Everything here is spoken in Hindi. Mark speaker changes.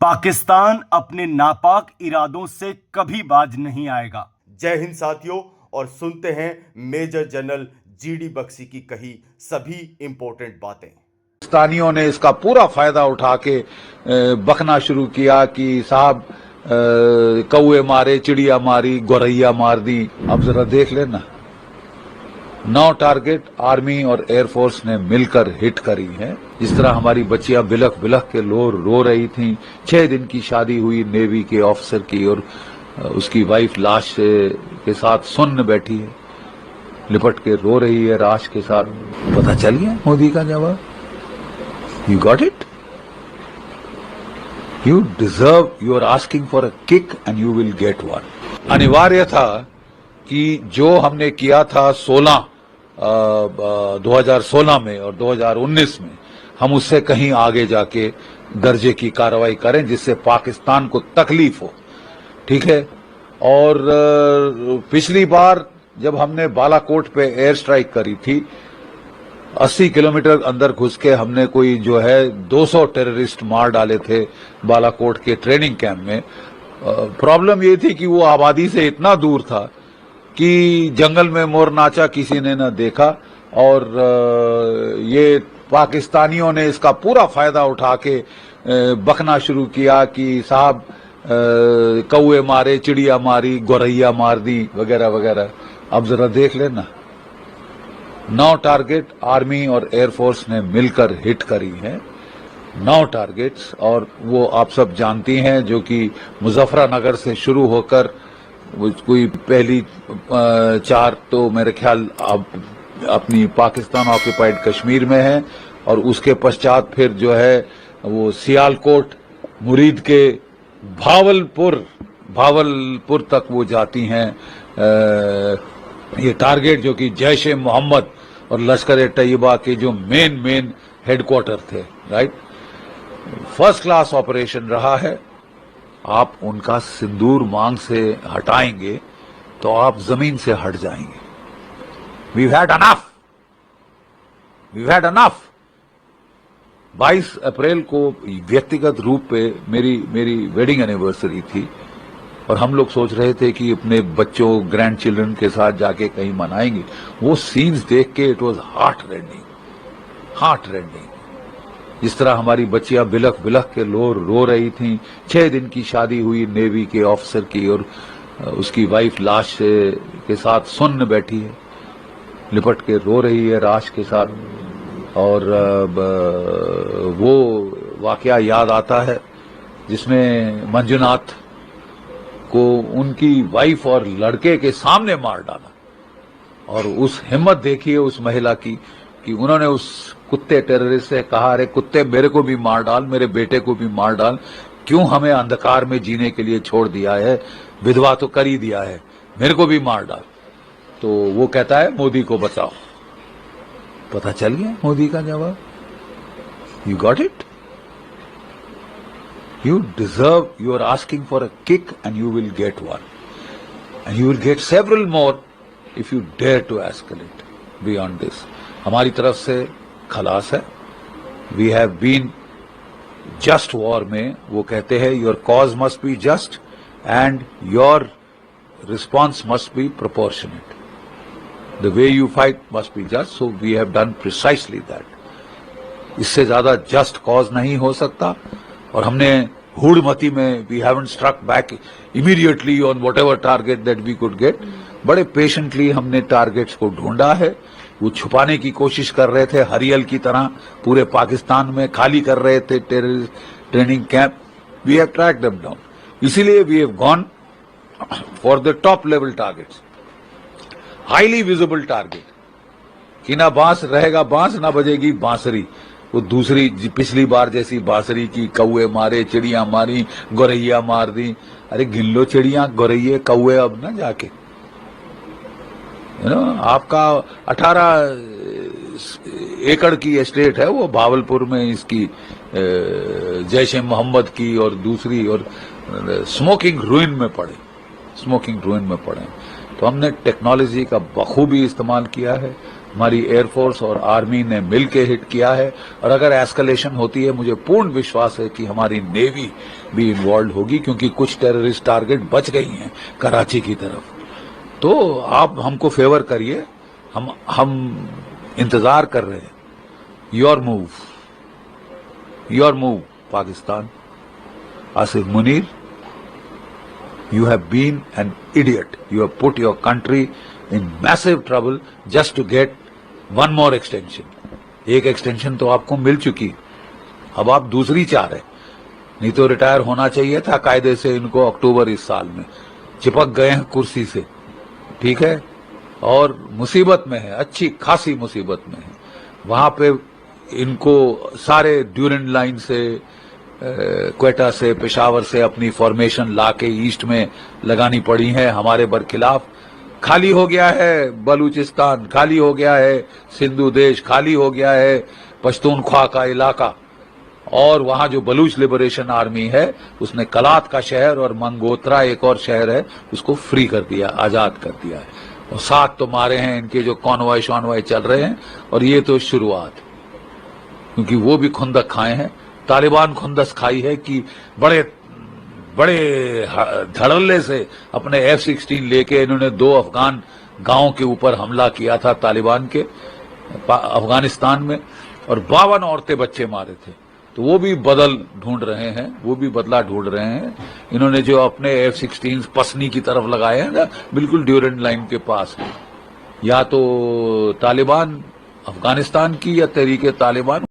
Speaker 1: पाकिस्तान अपने नापाक इरादों से कभी बाज नहीं आएगा।
Speaker 2: जय हिंद साथियों, और सुनते हैं मेजर जनरल जीडी बख्शी की कही सभी इंपॉर्टेंट बातें।
Speaker 3: पाकिस्तानियों ने इसका पूरा फायदा उठा के बकना शुरू किया कि साहब कौए मारे, चिड़िया मारी, गौरैया मार दी। अब जरा देख लेना, 9 टारगेट आर्मी और एयरफोर्स ने मिलकर हिट करी है। जिस तरह हमारी बच्चियां बिलख बिलख के रो रही थीं। 6 दिन की शादी हुई नेवी के ऑफिसर की, और उसकी वाइफ लाश के साथ सुन्न बैठी है, लिपट के रो रही है राश के साथ। पता चल गया मोदी का जवाब। You got it? You deserve, you are asking for a kick and you will get one. अनिवार्य था कि जो हमने किया था 2016 में और 2019 में, हम उससे कहीं आगे जाके दर्जे की कार्रवाई करें जिससे पाकिस्तान को तकलीफ हो। ठीक है। और पिछली बार जब हमने बालाकोट पे एयर स्ट्राइक करी थी, 80 किलोमीटर अंदर घुस के हमने कोई जो है 200 टेररिस्ट मार डाले थे बालाकोट के ट्रेनिंग कैंप में। प्रॉब्लम ये थी कि वो आबादी से इतना दूर था कि जंगल में मोर नाचा किसी ने न देखा, और ये पाकिस्तानियों ने इसका पूरा फायदा उठा के बकना शुरू किया कि साहब कौए मारे, चिड़िया मारी, गौरैया मार दी, वगैरह वगैरह। अब जरा देख लेना, 9 टारगेट आर्मी और एयरफोर्स ने मिलकर हिट करी है। 9 टारगेट्स, और वो आप सब जानती हैं, जो कि मुजफ्फरनगर से शुरू होकर कोई पहली 4 तो मेरे ख्याल अब अपनी पाकिस्तान ऑक्यूपाइड कश्मीर में है, और उसके पश्चात फिर जो है वो सियालकोट, मुरीद के भावलपुर तक वो जाती हैं। ये टारगेट जो कि जैश ए मोहम्मद और लश्कर ए तैयबा के जो मेन हेडक्वार्टर थे, राइट। फर्स्ट क्लास ऑपरेशन रहा है। आप उनका सिंदूर मांग से हटाएंगे तो आप जमीन से हट जाएंगे। We've had enough। 22 अप्रैल को व्यक्तिगत रूप पे मेरी वेडिंग एनिवर्सरी थी, और हम लोग सोच रहे थे कि अपने बच्चों, ग्रैंड चिल्ड्रन के साथ जाके कहीं मनाएंगे। वो सीन्स देख के इट वॉज हार्ट रेंडिंग। जिस तरह हमारी बच्चियां बिलख बिलख के रो रही थीं। 6 दिन की शादी हुई नेवी के ऑफिसर की, और उसकी वाइफ लाश के साथ सुन्न बैठी है, लिपट के रो रही है राश के साथ। और वो वाकया याद आता है जिसमें मंजुनाथ को उनकी वाइफ और लड़के के सामने मार डाला। और उस हिम्मत देखिए उस महिला की कि उन्होंने उस कुत्ते टेररिस्ट से कहा, अरे कुत्ते, मेरे को भी मार डाल, मेरे बेटे को भी मार डाल, क्यों हमें अंधकार में जीने के लिए छोड़ दिया है, विधवा तो कर ही दिया है, मेरे को भी मार डाल। तो वो कहता है मोदी को बचाओ। पता चल गया मोदी का जवाब। You got it? You deserve, you are asking for a kick and you will get one, and you will get several more if you dare to escalate beyond this. हमारी तरफ से खलास है। We have been just war में वो कहते हैं your cause must be just and your response must be proportionate. The way you fight must be just, so we have done precisely that. इससे ज्यादा just cause नहीं हो सकता, और हमने हुड़मती में we haven't struck back immediately on whatever target that we could get. बड़े patiently हमने targets को ढूंढा है। वो छुपाने की कोशिश कर रहे थे हरियल की तरह, पूरे पाकिस्तान में खाली कर रहे थे terrorist training camp. We have tracked them down. इसीलिए we have gone for the top level targets. Highly visible target कि ना बांस रहेगा, बांस ना बजेगी बांसुरी। वो दूसरी पिछली बार जैसी बांसुरी की कौए मारे, चिड़िया मारी, गौरैया मार दी। अरे गिन लो चिड़िया, गौरैये, कौए अब ना जाके। आपका 18 एकड़ की एस्टेट है वो भावलपुर में, इसकी जैश ए मोहम्मद की और दूसरी, और स्मोकिंग रूइन में पड़े। तो हमने टेक्नोलॉजी का बखूबी इस्तेमाल किया है। हमारी एयरफोर्स और आर्मी ने मिलकर हिट किया है। और अगर एस्केलेशन होती है, मुझे पूर्ण विश्वास है कि हमारी नेवी भी इन्वॉल्व होगी, क्योंकि कुछ टेररिस्ट टारगेट बच गई हैं कराची की तरफ। तो आप हमको फेवर करिए, हम इंतजार कर रहे हैं। Your move Pakistan. Asif Munir, you have been an idiot. You have put your country in massive trouble just to get one more extension. एक एक्सटेंशन तो आपको मिल चुकी, अब आप दूसरी चाह रहे। नहीं तो रिटायर होना चाहिए था कायदे से इनको अक्टूबर इस साल में। चिपक गए हैं कुर्सी से, ठीक है, और मुसीबत में है, अच्छी खासी मुसीबत में है। वहां पे इनको सारे ड्यूरेंट लाइन से, क्वेटा से, पेशावर से अपनी फॉर्मेशन लाके ईस्ट में लगानी पड़ी है हमारे बरखिलाफ। खाली हो गया है बलूचिस्तान, खाली हो गया है सिंधु देश, खाली हो गया है पश्तूनख्वा का इलाका। और वहां जो बलूच लिबरेशन आर्मी है उसने कलात का शहर और मंगोत्रा एक और शहर है उसको फ्री कर दिया, आजाद कर दिया है। और 7 तो मारे हैं इनके जो कॉन्वॉय शॉन्वॉय चल रहे हैं। और ये तो शुरुआत, क्योंकि वो भी खुंदक खाए हैं। तालिबान खुंदस खाई है कि बड़े बड़े धड़ल्ले से अपने F-16 लेके इन्होंने 2 अफगान गांवों के ऊपर हमला किया था तालिबान के अफगानिस्तान में, और 52 औरतें बच्चे मारे थे। तो वो भी बदल ढूंढ रहे हैं, वो भी बदला ढूंढ रहे हैं। इन्होंने जो अपने F-16 पसनी की तरफ लगाए हैं ना, बिल्कुल ड्यूरेंट लाइन के पास, या तो तालिबान अफगानिस्तान की या तहरीके तालिबान